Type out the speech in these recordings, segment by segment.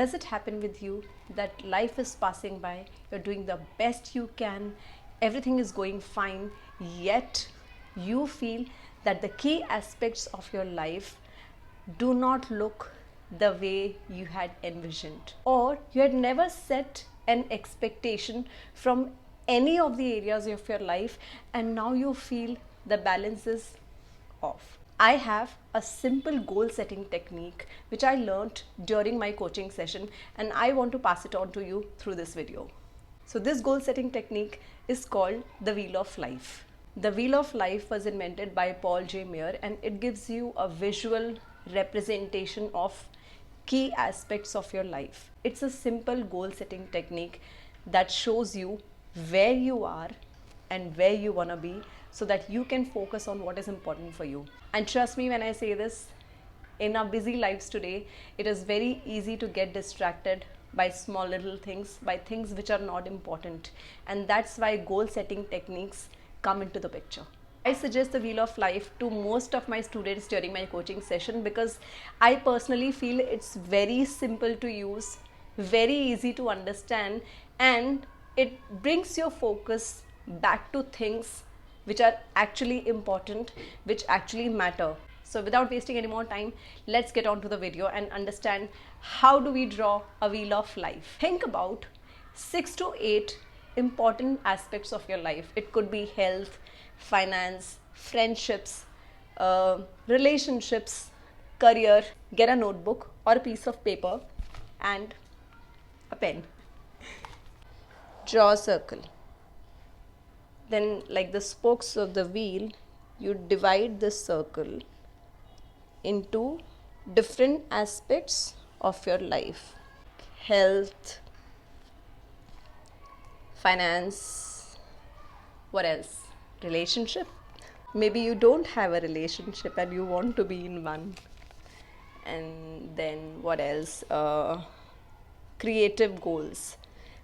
Does it happen with you that life is passing by, you're doing the best you can, everything is going fine, yet you feel that the key aspects of your life do not look the way you had envisioned, or you had never set an expectation from any of the areas of your life, and now you feel the balance is off? I have a simple goal setting technique which I learned during my coaching session, and I want to pass it on to you through this video. So this goal setting technique is called the Wheel of Life. The Wheel of Life was invented by Paul.J.Meyer, and it gives you a visual representation of key aspects of your life. It's a simple goal setting technique that shows you where you are and where you want to be, so that you can focus on what is important for you. And trust me when I say this, in our busy lives today, it is very easy to get distracted by small little things, by things which are not important. And that's why goal setting techniques come into the picture. I suggest the Wheel of Life to most of my students during my coaching session, because I personally feel it's very simple to use, very easy to understand, and it brings your focus back to things which are actually important, which actually matter. So without wasting any more time, let's get on to the video and understand how do we draw a Wheel of Life. Think about 6 to 8 important aspects of your life. It could be health, finance, friendships, relationships, career. Get a notebook or a piece of paper and a pen. Draw a circle. Then, like the spokes of the wheel, you divide this circle into different aspects of your life: health, finance, what else? Relationship. Maybe you don't have a relationship and you want to be in one. And then what else? Creative goals.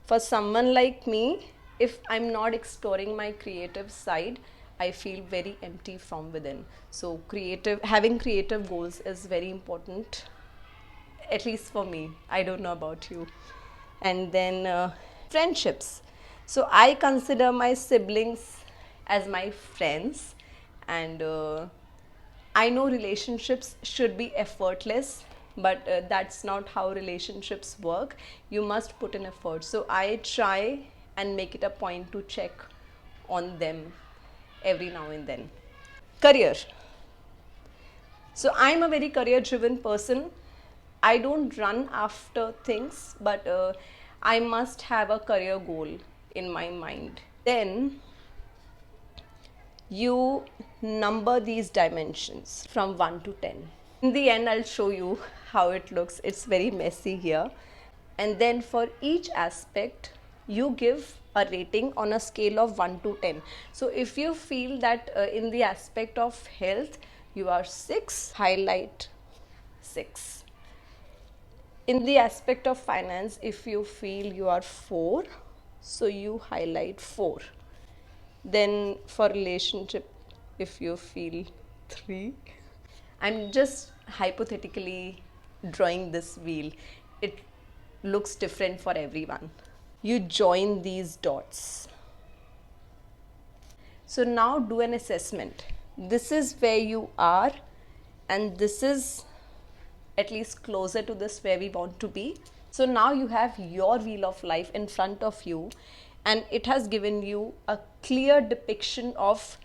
For someone like me, if I'm not exploring my creative side, I feel very empty from within. So having creative goals is very important, at least for me. I don't know about you. And then friendships. So I consider my siblings as my friends, and I know relationships should be effortless, but that's not how relationships work. You must put in effort. So I try and make it a point to check on them every now and then. Career. So I'm a very career driven person. I don't run after things, but I must have a career goal in my mind. Then you number these dimensions from 1 to 10. In the end, I'll show you how it looks. It's very messy here. And then for each aspect, you give a rating on a scale of 1 to 10. So if you feel that in the aspect of health, you are 6, highlight 6. In the aspect of finance, if you feel you are 4, so you highlight 4. Then for relationship, if you feel 3, I'm just hypothetically drawing this wheel. It looks different for everyone. You join these dots. So now do an assessment. This is where you are, and this is at least closer to this where we want to be. So now you have your Wheel of Life in front of you, and it has given you a clear depiction of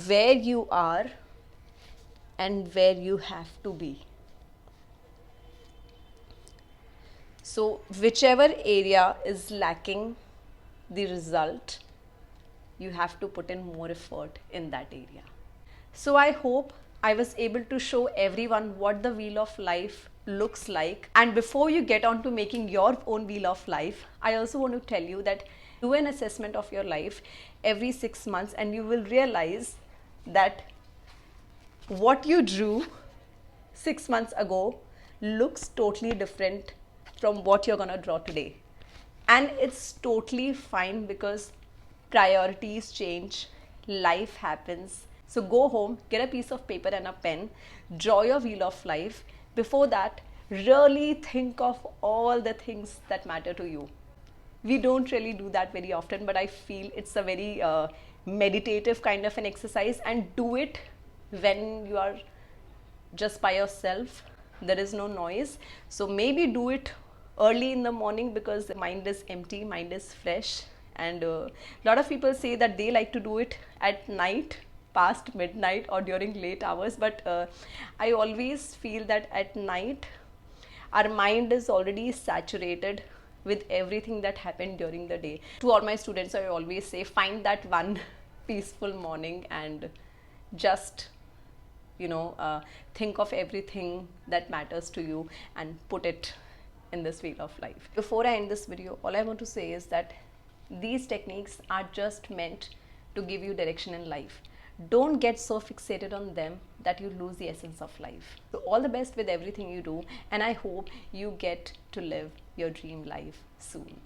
where you are and where you have to be. So whichever area is lacking the result, you have to put in more effort in that area. So I hope I was able to show everyone what the Wheel of Life looks like. And before you get on to making your own Wheel of Life, I also want to tell you that do an assessment of your life every 6 months, and you will realize that what you drew 6 months ago looks totally different from what you're gonna draw today. And it's totally fine, because priorities change, life happens. So go home, get a piece of paper and a pen, draw your Wheel of Life. Before that, really think of all the things that matter to you. We don't really do that very often, but I feel it's a very meditative kind of an exercise, and do it when you are just by yourself, there is no noise. So maybe do it early in the morning because the mind is empty, mind is fresh. And a lot of people say that they like to do it at night, past midnight or during late hours, but I always feel that at night our mind is already saturated with everything that happened during the day. To all my students, I always say, find that one peaceful morning and just, think of everything that matters to you and put it in this wheel of life. Before I end this video, all I want to say is that these techniques are just meant to give you direction in life. Don't get so fixated on them that you lose the essence of life. So all the best with everything you do, and I hope you get to live your dream life soon.